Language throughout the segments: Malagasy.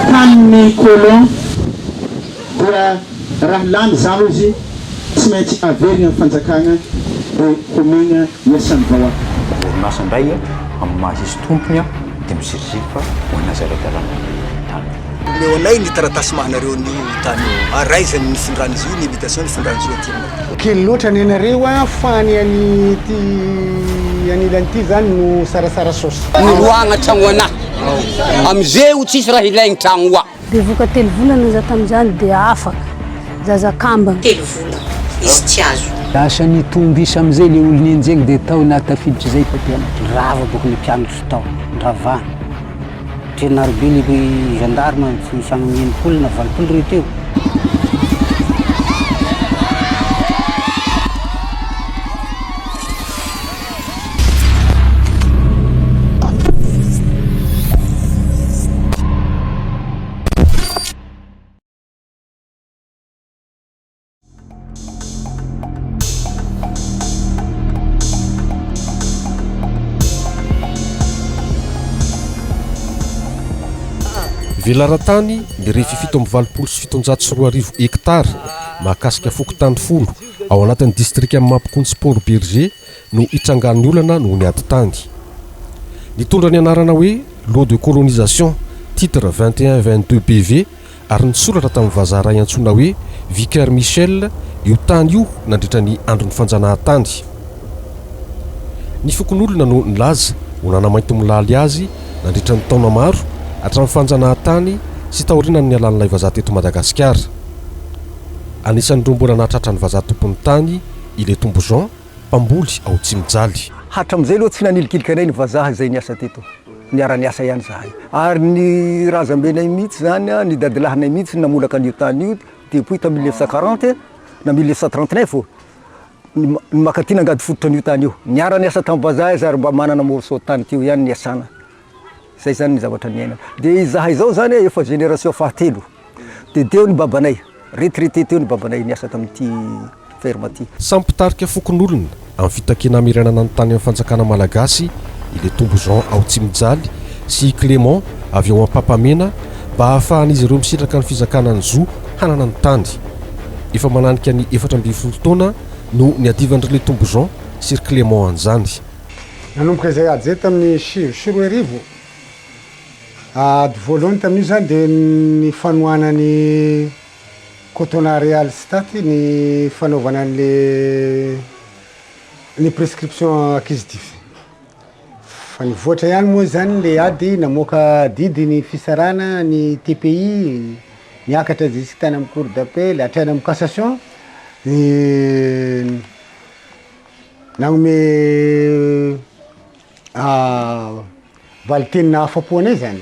tanin'ny colon dia raha lany zany izy tsy maintsy averigna amin'ny fanjakana komina iasan'ny vahoaka. Orinasa indray amin'ny mahasisy tompony dia misirisy fa hoana zarakarana tany. Leo anay ny taratasy mahanareo ny tany araizany ny findrany izy io ny imitation ny findrany izy io aty. Kely loatra ny anareo fany anilan'ity zany no sarasara saosy. Niroagna tragno anahy amizay ho tsisy raha ilaigny tragno oa. Devoka 3 volana za tamin'izany dia afaka zazakamba 3 volana izy tsy azo. Lasa nitombisa amizay le olo nenjegny dia tao natafiditra zay papena. Rava boka ny mpianatra tao ndravana. Narobe le gendarme misy enimpolo na 20 reo teo. Velaran-tany mirefy 7,740 hektara mahakasika fokotany folo ao anatin'ny district amin'ny Mampikony Port Berger no itrangan'ny olana no niady tany. Nitondra ny anarana hoe lot de colonisation titre 21-22 BV ary nisoratra tamin'ny vazaha iray antsoina hoe Vicaire Michel io tany io nandritra ny andron'ny fanjanahantany. Ny fokon'olona no nilaza ho nanamainty milaly azy nandritra ny taona maro hatramin'ny fanjanahantany sy taoriana ny alan'ilay vazaha teto Madagasikara. Anisan'ireo mbola nahatratra ny vazaha tompony tany Ile Tombo Jean mpamboly ao Tsimjaly. Hatramizay aloha tsy nanilikilikana ny vazaha izay niasa teto. Niara-niasa ihany zahay. Ary ny razambenay mihitsy zany ny dadilahinay mihitsy namolaka an'io tany io depuis ta 1940 na 1939 ny makatina angady fototra an'io tany io. Niara-niasa tamin'ny vazaha izy ary mba manana morceau tany teo ihany niasana. Zay zany ny zavatra niaina. Dia zahay zao zany efa génération fahatelo. Dia teo ny babanay, retraité teo ny babanay niasa tamin'ity ferme ty. Sampitarika fokon'olona amin'ny fitakena mirenana ny tany amin'ny fanjakana malagasy Ile Tombo Jean ao Tsimjaly sy Clément avy ao Ampapamena mba hahafahan'izy ireo misitraka ny fizakana ny zo hanana ny tany. Efa mananika ny 4 taona no niadivan'ry Ile Tombo Jean sy Clément an'izany. Nanomboka izay ady zay tamin'ny 20 ady voalohany tamin'io zany dia ny fanohana ny cotonarial stat ny fanaovana ny prescription acquisitive. Fa nivoatra ihany moa zany le ady namoaka didy ny fisarana ny TPI niakatra jusque tany amin'ny cour d'appel hatrany amin'ny cassation nagnome valitenina afapoanay zany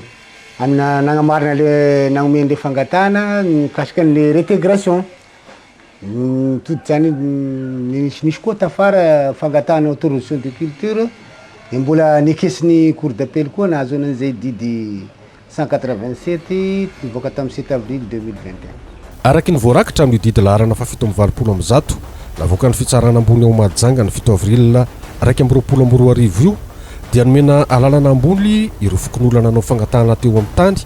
amina nagnamarina le nagnome le fangatana mikasika ny réintégration todo zany nisy koa tafara fangatana autorisation de culture dia mbola nikesiny cour d'appel koa nahazo an'izay didy 187 nivoaka tamin'ny 7 avril 2021. Araky ny voarakitra amin'ny didy laharana fa 720 navoaka ny fitsarana ambony ao Mahajanga ny 7 avril 2022 io dia nomena alalana ambony ireo fokon'olana nanao fangatahana teo amin'ny tany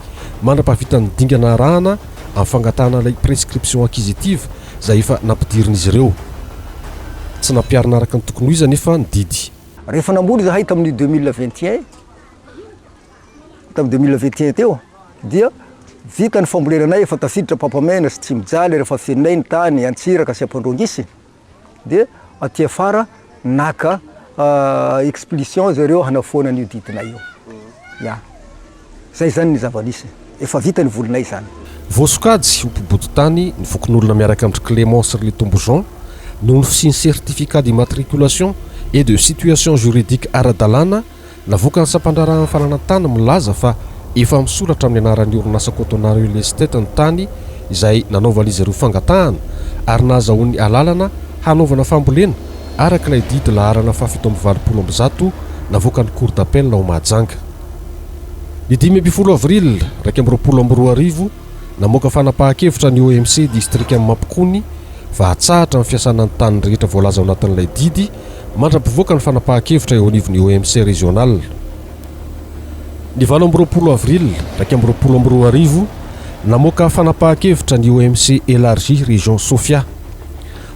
mandra-pahavitany dingana arahana amin'ny fangatahana ilay prescription acquisitive izay efa nampidirin'izy ireo. Tsy nampiarina araka ny tokony ho izy nefa ny didy. Rehefa namboly zahay tamin'ny 2021 tamin'ny 2021 teo dia vita ny fambolenanay efa tafiditra Pampamena sy Tsimjaly rehefa fenonay ny tany Antsiraka sy Ampandrongisi dia aty afara naka expulsion zareo hanafoana an'io didinay io. Ya. Zay zany ny zava-nisy. Efa vita ny volinay zany. Voasokajy ho mpibodo tany ny fokon'olona miaraka amin'ny Clément sy Ile Tombo Jean no nofisiany certificat d'immatriculation et de situation juridique ara-dalàna navoaka ny sampandrarahan'ny fananantany milaza fa efa misoratra amin'ny anaran'ny orinasa Cotonarial Estate ny tany izay nanaovan'izy ireo fangatahana ary nahazahoany alalana hanaovana fambolena araka ilay didy laharana fa 720 navoaka ny cour d'appel ao Mahajanga. Ny 10 avril 2022 namoaka fanapahan-kevitra ny OMC district amin'ny Mampikony fa hatsahatra ny fiasana ny tany rehetra voalaza ao anatin'ilay didy mandra-pivoaka ny fanapahan-kevitra eo anivon'ny OMC régional. Ny 20 avril 2022 namoaka fanapahan-kevitra ny OMC élargie région Sofia.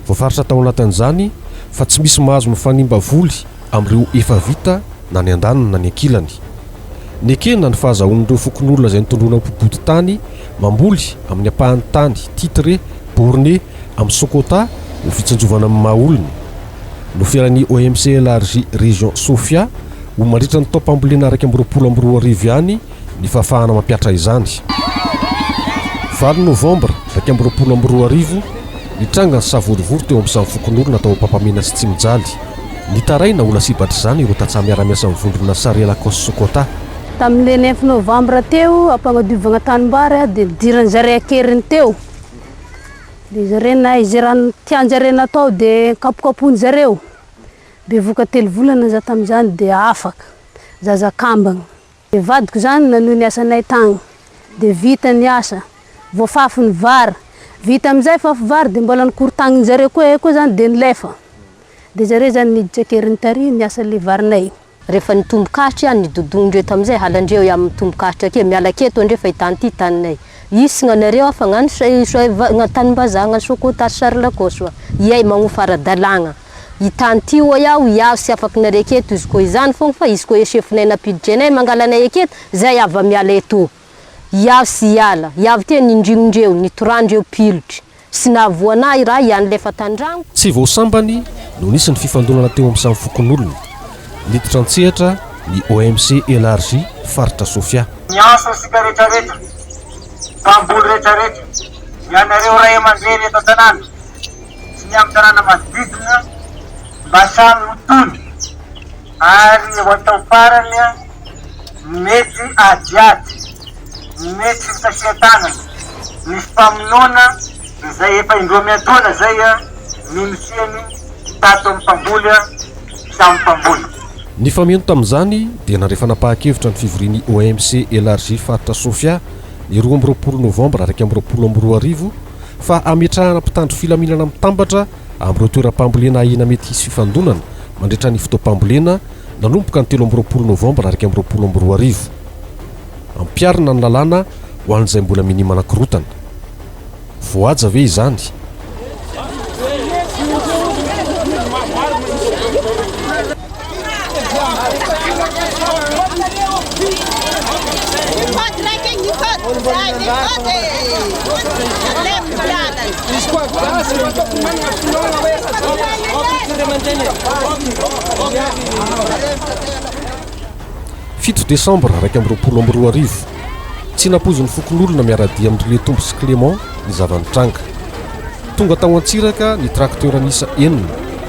Voafaritra tao anatin'izany fa tsy misy mahazo mifanimba voly amin'ireo efa vita na ny andaniny na ny ankilany. Ny ekena ny fahazahoan'ireo fokon'olona izay nitondrona mpoboty tany mamboly amin'ny ampahan'ny tany Titré, Borné amin'ny Sokota ho fitsinjovana amin'ny mahaolony. Noferan'ny OMC élargie région Sofia ho mandritra ny taopambolena 2024 ihany ny fahafahana mampiatra izany. 20 novambra 2024 nitranga ny savorivory teo amin'ny samy fokon'olona tao Pampamena sy Tsimjaly. Nitaraina ho lasibatra izany ireo tatsaha miara-miasa amin'ny vondrona Sarela Kos Sokota. Tamin'ny 9 novambra teo ampagnadiovagna tanimbary dia nidirany zareo akeriny teo. Dia zareo na izay raha tianjareo natao dia kapokapoiny zareo. Dia voka 3 volana za tamin'izany dia afaka zazakambagna. Dia vadiko zany nanohy ny asanay tagny. Dia vita ny asa. Voafafy ny vary. Vita amin'izay fafy vary dia mbola nikorontagniny zareo koa zany dia nilefa. Dia zareo zany niditra akeriny tary ny asa le varinay. Rehefa ny tombokasitra ny dodonindreo tamin'izay halandreo amin'ny tombokasitra ake miala keto ndre fa hitany ty taninay. Isina nareo afa ngano tanim-bazaha ngano Sokota Sarela Koso. Iay magnofa ara-dalagna. Hitany ty o iaho sy afaky nare keto izy ko izany fogna fa izy ko chefinay napiditra anay mangalanay aketo zay avy miala eto. Iaho sy iala, iaho te nindrimindreo, nitorandreo pilotry. Sy nahavoana raha ihany lefa tandragno. Tsy voasambany no nisy ny fifandonana teo amin'ny samy fokon'olona. Niditra an-tsehatra ny OMC élargie faritra Sofia. Niasa sika rehetrarehetra, mpamboly rehetrarehetra, ianareo ray aman-dreny eto an-tanàna, sy ny amin'ny tanàna manodidina mba samy mitony ary ho atao farany mety adiady, mety fitasian-tanana, misy mpamonoana izay efa indroa miantoana zay mimisiany tato amin'ny mpamboly samy mpamboly. Ny famiano tamin'izany dia narefa napahan-kevitra ny fivorian'ny OMC élargie faritra Sofia ny 20 novambra 2024 fa ametrahana mpitandro filaminana mitambatra amin'ireo toeram-pambolena ahina mety hisy fifandonana mandritra ny fotoam-pambolena nanomboka ny 13 novambra 2024. Ampiarina ny lalàna ho an'izay mbola minimana korotana. Voaja ve izany? Fito Desambra 2024 tsy napozin'ny fokon'olona miaradia amin'ireo tombo sy Clément ny zavanitranga. Tonga tao Antsiraka ny trakteur miisa 4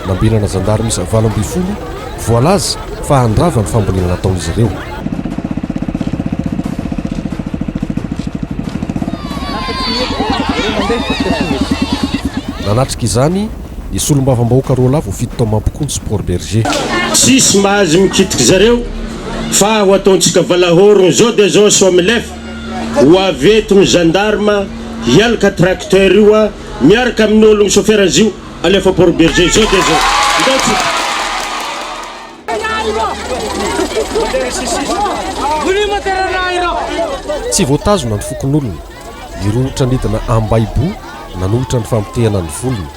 nambenana zandary miisa 12 voalaza fa handrava ny fambolena nataon'izy ireo. Nanatrika izany ny solombavam-bahoaka roa lavo fito tao mampokony sport berger. Sisy mahazy mikitika zareo fa ho ataontsika valahorona zao dia zao so milefa ho avetony gendarme hialaka tracteur io miaraka amin'ny ologno chauffeur zio alefa port berger zao dia zao tsy voatazona ny fokon'olona niromotra nidina Ambaibo nanolotra ny famitehana ny volony.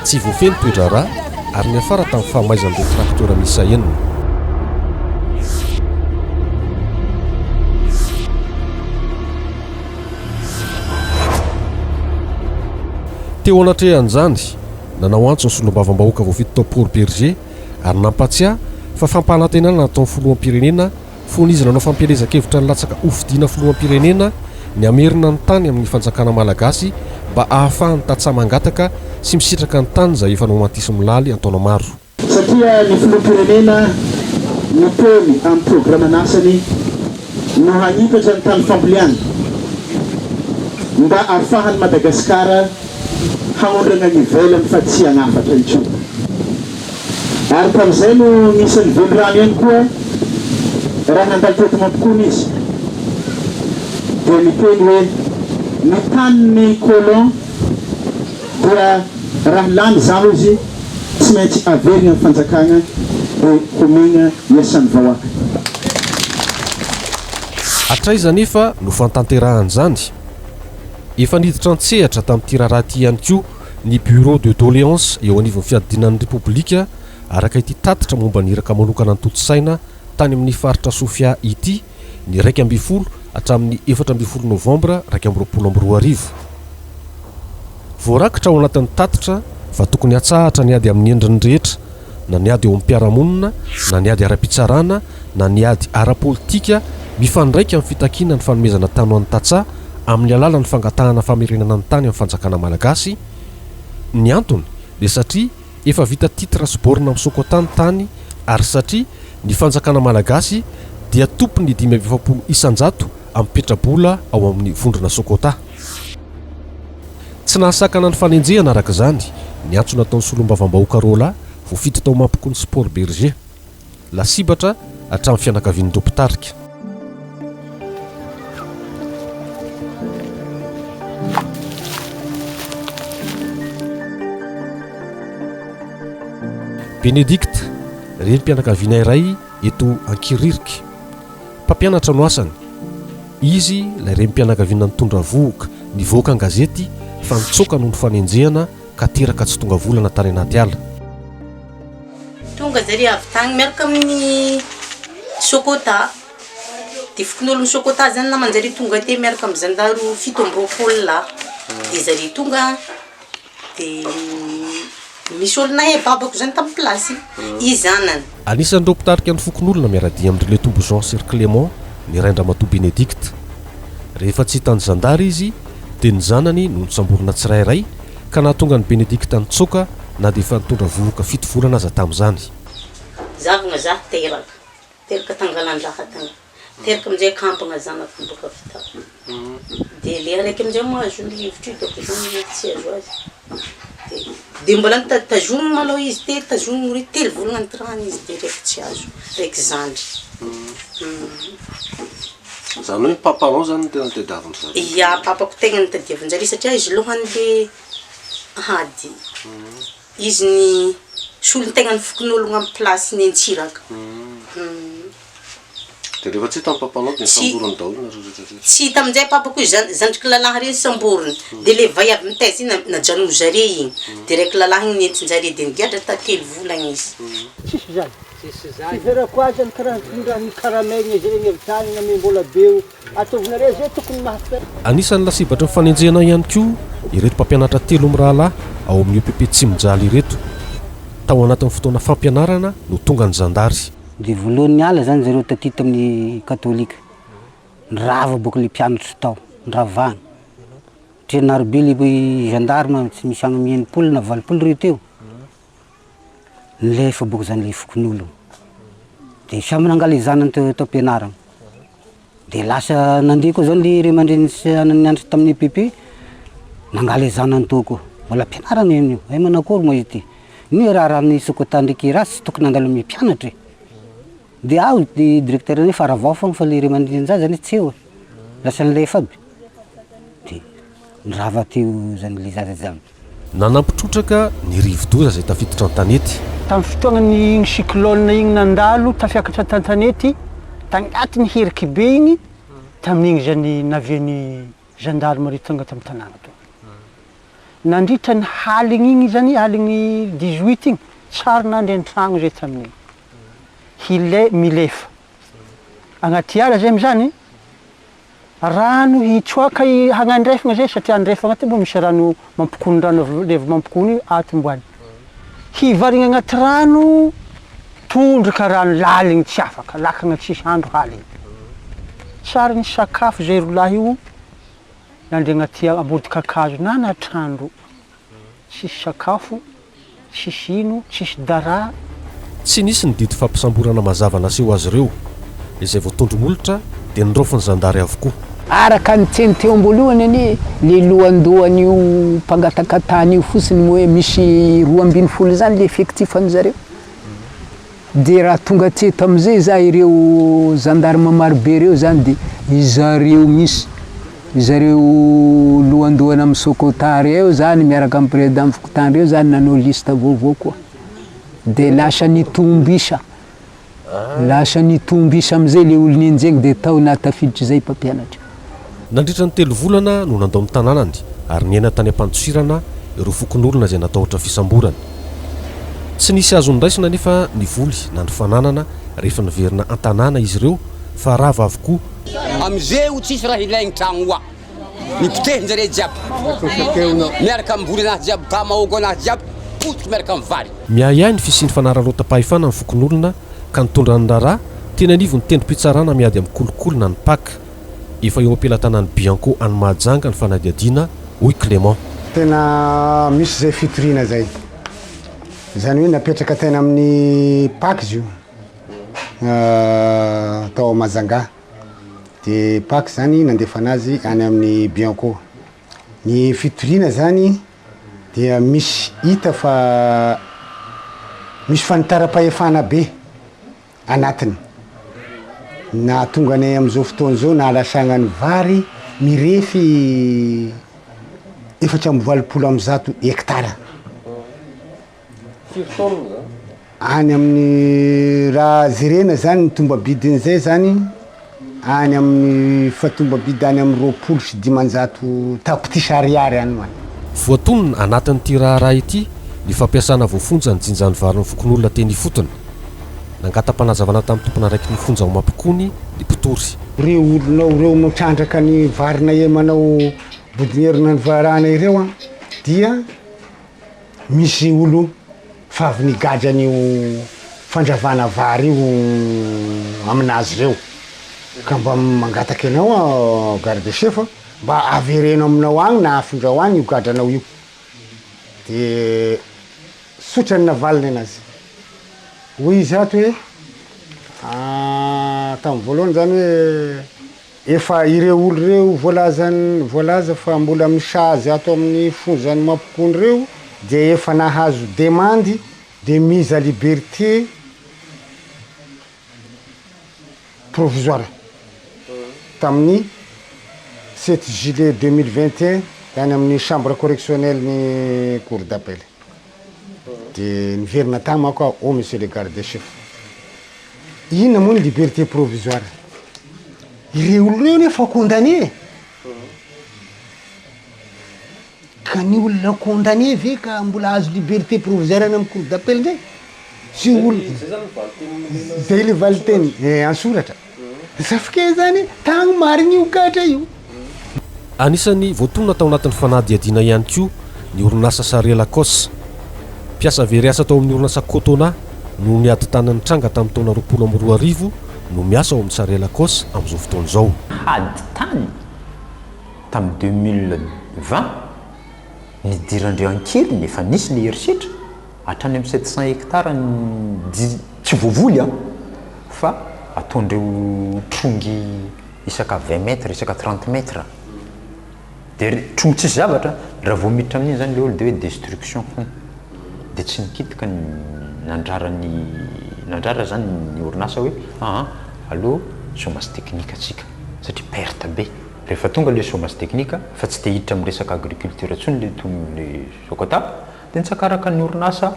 Tsy voafeny toedrara ary ny afara tamin'ny fahamaizan'ireo trakteur miisa 4. Teo anatrehan'izany nanao antso ny solombavam-bahoaka voafito tao port berger ary nampatsiahy fa fampanantenana nataon'ny filoham-pirenena fony izy nanao fampielezan-kevitra ny latsaka hofidiana filoham-pirenena ny amerina ny tany amin'ny fanjakana malagasy mba ahafahany tatsaha mangataka sy misitraka ny tany izay efa nomantisy milaly antaona maro. Satria ny filoham-pirenena nipony amin'ny programan'asany no hanipatra ny tany fambolena mba ahafahany Madagasikara haondrana ny ivelany fa tsy hanafatra intsony. Ary tamin'izay no nisy ny velirano ihany koa raha nandalo teto mampokony izy dia niteny hoe ny tanin'ny colon dia raha lany zaho izy tsy maintsy averigna ny fanjakagna dia homegna iasan'ny vahoaka. Hatraiza nefa no fantanterahany zany efa niditra an-tsehatra tamin'ity raharaha ity ihany koa ny bureau de doléance eo anivon'ny fiadinan'ny repoblika araka ity tatitra momba ny iraka manokana ny toto-saina tany amin'ny faritra Sofia ity ny 1 hatramin'ny 4 novambra 2024. Voarakitra ao anatin'ny tatitra fa tokony hatsahatra ny ady amin'ny endriny rehetra, na ny ady eo amin'ny mpiaramonina, na ny ady ara-pitsarana, na ny ady ara-politika mifandraika amin'ny fitakiana ny fanomezana tany ho an'ny Tatsa amin'ny alalan'ny fangatahana famerenana ny tany amin'ny fanjakana malagasy. Ny antony dia satria efa vita titra sy borina amin'ny Sokotany tany ary satria ny fanjakana malagasy dia tompony 570 isanjato amin'ny petrabola ao amin'ny vondrona Sokota. Tsy nahasakana ny fanenjehana araka izany ny antso nataon'ny solombavam-bahoaka Rola voafitra tao mampikony Sport Berger lasibatra hatramin'ny fianakavian'ny Dopitarika. Benedicte renim-pianakaviana iray eto Ankiririka, mpampianatra no asany. Izy ilay renim-pianakaviana nitondra vohoka nivoaka ny gazety fa nitsoaka noho ny fanenjehana ka teraka tsy tonga volana tany anaty ala. Tonga zary avy tagny miaraka amin'ny Sokota. Dia fokon'olon'ny Sokota zany namany zary tonga te miaraka amin'ny zandaro 7 la. Dia zary tonga dia misy olona babako zany tamin'ny plasy izanany. Anisan'ny Dopitarika ny fokon'olona miaradia amin'ireo Tombo Jean Sir Clément ny Raindramatoa Benedicte. Rehefa tsy hitany zandary izy dia ny zanany no nitsamborona tsirairay ka nahatonga ny Benedicte nitsoaka na dia efa nitondra vohoka 7 volana aza tamin'izany. Zavagna za teraka tangalan-draha tagny. Teraka amin'izay kampagna zanako boka vita. Dia le araiky amin'izay mahazo ny hevitra io doko zany tsy azo azy. Dia mbola tazomina malao izy te tazomina ry 3 volana ny trany izy dia raiky tsy azo raiky zandry. Zany hoe papanao zany tena tadiaviny zany. Ia, papako tegna ny tadiaviny zary satria izy lohany le hady. Izy ny solony tegna ny fokon'ologno amin'ny plasy ny Antsiraka. Dia rehefa tsy tamin'ny papanao dia samborony daholo na rehetra. Tsy tamin'izay papako io zandriky lalahy reny samborony. Dia le vai avy mitaiza iny najanono zare igny. Dia raiky lalahy igny nentin-jare dia nigadra ta 3 volana izy. Tsisy zany. Iverako azy ny karaha tondrany karamegna zay ny evitany na mbola beo ataovinareo zay tokony mahafera. Anisan'ny lasibatra mifanenjehana ihany koa ireto mpampianatra 3 amin'ny rahalahy ao amin'ny EPP Tsimjaly ireto. Tao anatin'ny fotoana fampianarana no tonga ny zandary. Dia voalohany ala zany zareo taty tamin'ny katolika. Nirava boka le mpianatra tao, niravana. Trenarobe le gendarme tsy misy agny 90 na 80 reo teo. Nilefa boka zany le fokon'olo. Dia samy nangala zanany tao am-pianarana. Dia lasa nandeha koa zany le ray aman-dreny nianatra tamin'ny EPP nangala zanany tao koa. Mbola ampianarana io. Ay manakory moa izy ty. Ny raha ny Sokota ndraiky raha tsy tokony nandalo mpianatra. Dia ao di directeur ny faravao fa le ray aman-dreny zany tsy eo. Lasa nilefa aby. Dia nirava teo zany le zaza zany. Nanampitrotraka ny rivo-doza izay tafiditra an-tanety. Tamin'ny fotoana ny cyclone igny nandalo tafiakatra tan-tanety tagnatin'ny heriky be igny tamin'igny zany navian'ny gendarmerie tonga tamin'ny tanàna to. Nandritra ny haligny igny zany haligny 18 igny tsary nandry an-tragno zay tamin'igny. Hilay milefa. Agnaty ala zay am'zany rano hitsoaka hagnandrefagna zay satria andrefagna ty mbo misy rano mampikony rano leva mampikony atomboany. Hivarigna agnaty rano tondroka rano laligny tsy afaka lakagna tsisy andro haligny. Tsara ny sakafo zay rolahy io nandry agnaty ambody kakazo na anatrandro. Tsisy sakafo, tsisy ino, tsisy dara. Tsy nisy ny didy fampisamborana mazava naseho azy ireo. Izay voatondromolotra dia nirofony zandary avokoa. Araka ny tseny teo ambolohany any le lohandohan'io mpangatakatany io fotsiny hoe misy 12 zany le effectif an'zareo. Dia raha tonga teto am'izay za ireo gendarme marobe reo zany dia izareo misy zareo lohandohana amin'ny Sokotary eo zany miaraka amin'ny président Fokotany eo zany nanao lista vaovao koa de lasa nitombisa am'izay le olo ninjegny de tao natafiditry zay mpampianatra. Nandritra ny 3 volana no nandao amin'ny tanànany ary niaina tany am-pandosirana ireo fokon'olona zay natahotra fisamborana. Tsy nisy azo niraisina nefa ny voly na ny fananana rehefa niverina an-tanàna izy ireo fa rava avokoa. Amizeo tsisy raha ilaigny tragno oa ny pitehin-jare jiaby miaraka amin'ny voly anazy jiaby ka mahôgo anazy jiaby potiky miaraka amin'ny vary. Miahiahy ny fisiany fanararota-pahefana ny fokon'olona ka nitondra ny raharaha tena anivo ny tendrom-pitsarana miady amin'ny kolokolona ny paka. Efa eo am-pelantanan'ny Bianco any Mahajanga ny fanadiadiana hoy Clément. Tena misy zay fitoriana zay zany hoe napetraka tena amin'ny paka izy io tao Mahajanga de paka zany nandefa anazy any amin'ny Bianco. Ny fitoriana zany dia misy hita fa misy fanitara-pahefana be anatiny na tonga anay am'izao fotoana zao na alasagnany vary mirefy 480 hektara any amin'ny raha zerena zany ny tomba bidin'izay zany any amin'ny fatomba bidy any amin'ny 200 tapitisy ariary any man. Voatonona anatin'ity raharaha ity ny fampiasana voafonja ny jinjan'ny vary ny fokon'olona teny fotony. Nangatam-panazavana tamin'ny tompona raiky ny fonja ao Mampikony ny Pitory. Reo olonao reo matrandraka ny varina e manao bodinierina ny varana ireo dia misy olo fa avy nigadra an'io fandravana vary io aminazy reo ka mba mangataky anao garde chef mba avereno aminao agny na afindrao agny io gadranao io de sotrany navaliny anazy hoy zato hoe tamin'ny voalohany zany hoe efa ireo olo reo voalaza fa mbola misazy ato amin'ny fonjany Mampikony reo de efa nahazo demande de mise à liberté provisoire tamin'ny 7 juillet 2021 tany amin'ny chambre correctionnelle ny cour d'appel de niverina tamako au monsieur le garde chef inona moa ny liberté provisoire ireo olo reo nefa condamné ka ny olona condamné ve ka mbola azo liberté provisoire any amin'ny cour d'appel ndray sy olo zay le valiteny ansoratra safike zany tagny mariny io gatra io. Anisany voatonona tao anatin'ny fanadiadiana ihany koa ny orinasa Sare Lacoste. Mpiasa very asa tao amin'ny orinasa Cotona no niady tanan'ny tranga tamin'ny taona 2012 no miasa ao amin'ny Sare Lacoste amin'izao fotoana izao. Hady tany tamin'ny 2020 nidirandreo ankely nefa nisy ny herisetra hatrany amin'ny 700 hektara tsy voavoly fa ataondreo trongy isaka 20 metre isaka 30 metre de trongy tsisy zavatra raha vao miditra amin'iny zany le olo de hoe destruction foana de tsy nikitika nandrara zany ny orinasa hoe allo chômage technique atsika satria perte be rehefa tonga le chômage technique fa tsy te hiditra amin'ny resaka agriculture ntsony le tomle Sokota de nitsakaraka ny orinasa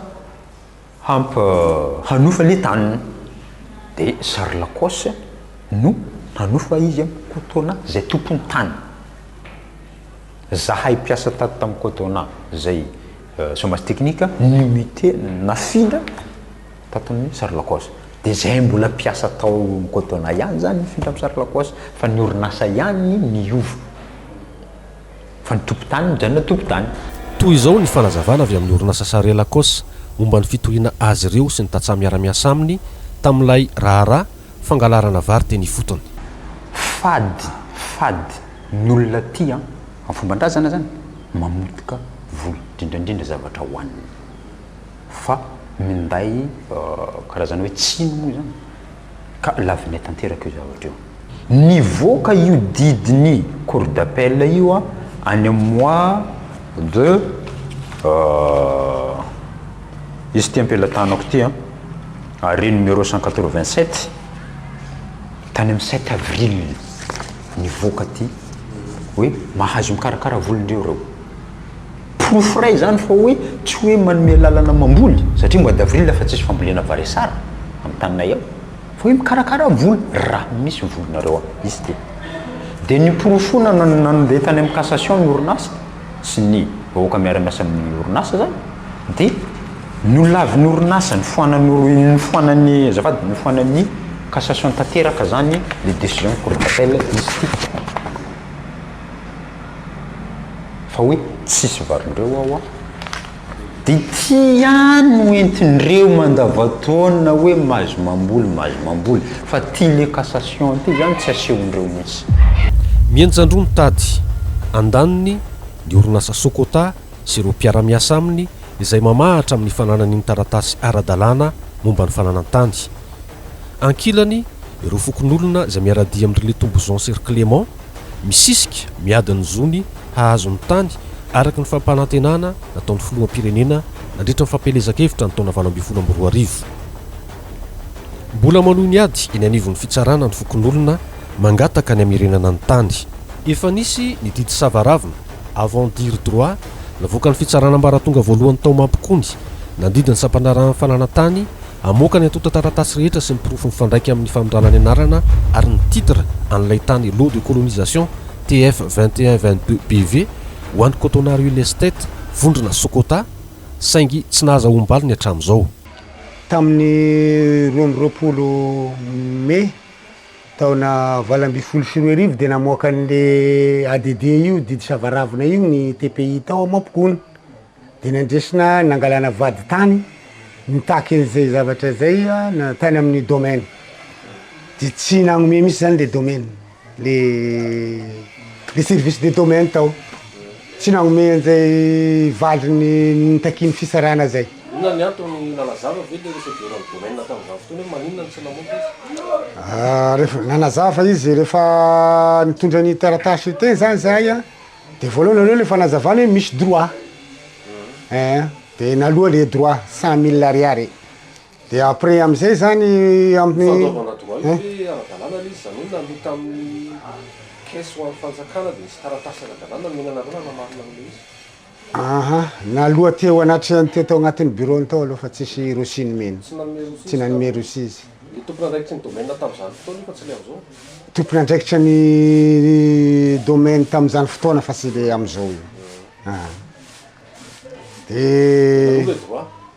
hanofa le tany de Sare Lacoste no hanofa izy amin'ny Cotona zay tompony tany. Zahay mpiasa tato tamin'ny Cotona zay chômage technique nimité nafindra taton'ny Sare Lacoste de zay mbola mpiasa tao Cotona ihany zany nifindra amin'ny Sare Lacoste fa ny orinasa ihany niova fa ny tompon-tany mijanona tompon-tany. Toy izao ny fanazavana avy amin'ny orinasa Sare Lacoste momba ny fitoriana azy ireo sy ny tatsaha miara-miasa aminy tamin'ilay raharaha fangalarana vary teny fotony. Fady n'olona ty amin'ny fomban-drazana zany mamotika voly indrindrandrindra zavatra hoaniny fa minday karazana hoe tsiny moa zany ka lavinay tanteraka io zavatra io nivoaka io didiny cour d'appel io any amin'ny mois de izy ty ampelatanako ty arrêt numéro 187 tany amin'ny 7 avril nivoaka ty hoe mahazo mikarakara volondreo reo. Profray zany fa hoe tsy hoe manome lalana mamboly satria mois d'avril fa tsisy fambolena varesara amin'ny taninay ao fa hoe mikarakara volo raha misy volonareo izy dia ny porofona nandeha tany amin'ny cassation ny orinasa sy ny vahoaka miara-miasa amin'ny orinasa zany dia nolavin'ny orinasa ny foanany azafady ny foanany cassation tanteraka zany les décisions cour d'appel izy ty fa hoe tsisy varondreo ao dia ty ihany no entindreo mandavataona hoe mahazo mamboly fa ty le cassation ty zany tsy asehondreo mihitsy. Mianjandro ny tady andaniny ny orinasa Sokota sy ireo mpiara-miasa aminy izay mamahatra amin'ny fananany taratasy ara-dalàna momba ny fananan-tany. Ankilany ireo fokon'olona izay miaradia amin'ireo Tombozon sy Clément misisika miadiny zony hahazo ny tany araka ny fampanantenana nataon'ny filoham-pirenena nandritra ny fampelezakevitra ny taona 2022. Mbola manohy ny ady eny anivon'ny fitsarana ny fokon'olona mangataka ny amirenana ny tany. Efa nisy ny didy savaravina avant dire droit navoaka ny fitsarana ambaratonga voalohany tao mampikony nandidiny sampanarahany fananan-tany amoaka ny atota taratasy rehetra sy miporofo mifandraika amin'ny famindranany anarana ary ny titre an'ilay tany lot de colonisation TF 2122 BV ho an'ny Cotonard Real Estate vondrona Sokota saingy tsy nahaza ombaliny hatramin'izao. Tamin'ny 2020 mai taona 2024 dia namoaka an'le ADD io didy savaravina io ny TPI tao Mampikony dia nandresina nangalana vady tany nitaky an'izay zavatra zay na tany amin'ny domaine dia tsy nagnome misy zany le domaine le service de domaine tao tsy nagnome an'izay valiny nitakiny fisarana zay. Inona ny antony nanazava ve le receveur ny domaine tamin'izany fotoana hoe maninona ny tsy namoaka izy? Rehefa nanazava izy rehefa nitondra ny taratasy teny zany zay dia voalohany aloha lefa nazavany hoe misy droit dia naloha le droit 100 000 ariary dia après am'izay zany amin'ny fanaovana droit io hoe ara-dalàna izy zany hoe nalota amin'ny caisse ho amin'ny fanjakana dia misy taratasy ara-dalàna menanareo namarina amin'ilay izy. Naloha teo anatry teo tao agnatin'ny bureau tao aloha fa tsisy rosi nomeny tsy nanome rosi izy. Le tompona andraikitry ny domaine tamin'izany fotoana fa tsy le am'izao. Tompona andraikitry ny domaine tamin'izany fotoana fa tsy le am'izao io. Dia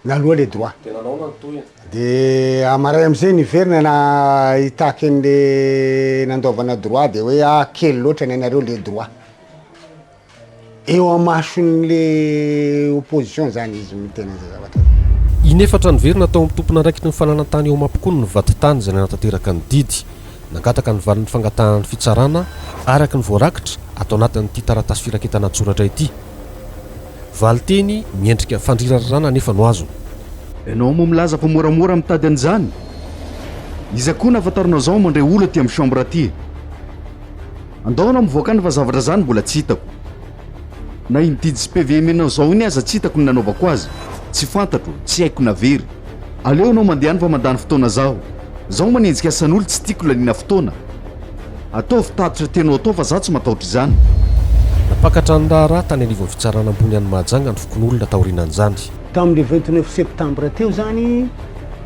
naloha le droit dia nanao nanotoy dia amaray am'izay niverina na hitaky an'le nandovana droit dia hoe kely loatra ny anareo le droit eo amason'le opposition zany izy mitena zay zavatra. Inefatra niverina tao amin'ny tompona andraikitry ny fananan-tany eo Mampikony ny vady-tany izay nanatanteraka ny didy nangataka ny valin'ny fangatanany fitsarana araka ny voarakitra atao anatin'ity taratasy firaketana tsoratra ity. Valiteny miendrika fandrirarana nefa no azo. Ianao moa milaza fa moramora mitady an'izany. Izy koa nafantarinao zao mandray olo aty amin'ny chambre aty. Andao anao mivoaka ny fa zavatra zany mbola tsy hitako. Na indidy sy PVM-nao zao iny aza tsy hitako ny nanaovako azy. Tsy fantatro, tsy haiko navery. Aleo anao mandehany fa mandany fotoana zaho. Zaho manenjika asan'olo tsy tiako lalina fotoana. Atao fitatitra tenao atao fa zaho tsy matahotra izany. Napakatra ny raharaha tany anivon'ny fitsarana ambony any Mahajanga ny fokon'olona taorianan'izany. Tamin'ny 29 septembre teo zany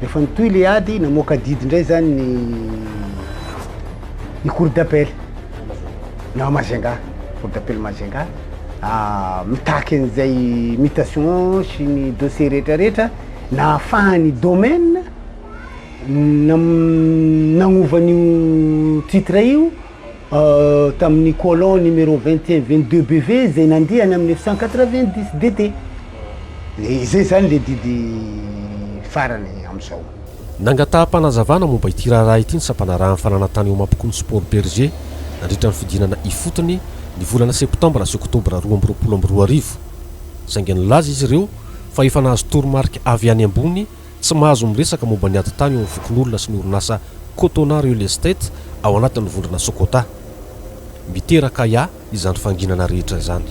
rehefa nitoy le ady namoaka didy indray zany ny cour d'appel na Majunga, cour d'appel Majunga mitaky an'izay mutation sy ny dossier rehetrarehetra na ahafahany domaine nagnovan'io titre io tamin'ny colon numéro 2122 BV zay nandihany amin'ny 990 DT. Izay zany le didy farany am'izao. Nangataham-panazavana momba ity raharaha ity ny sampanarahan'ny fananantany eo Mampikony Sport Berger nandritra ny fidinana ifotony ny volana septambra sy oktobra 2022. Saingy nilaza izy ireo fa efa nahazo toromarika avy any ambony tsy mahazo miresaka momba ny ady tany eo amin'ny fokon'olona sy ny orinasa Cotonard Real Estate ao anatin'ny vondrona Sokota. Miteraka izany fanginana rehetra izany.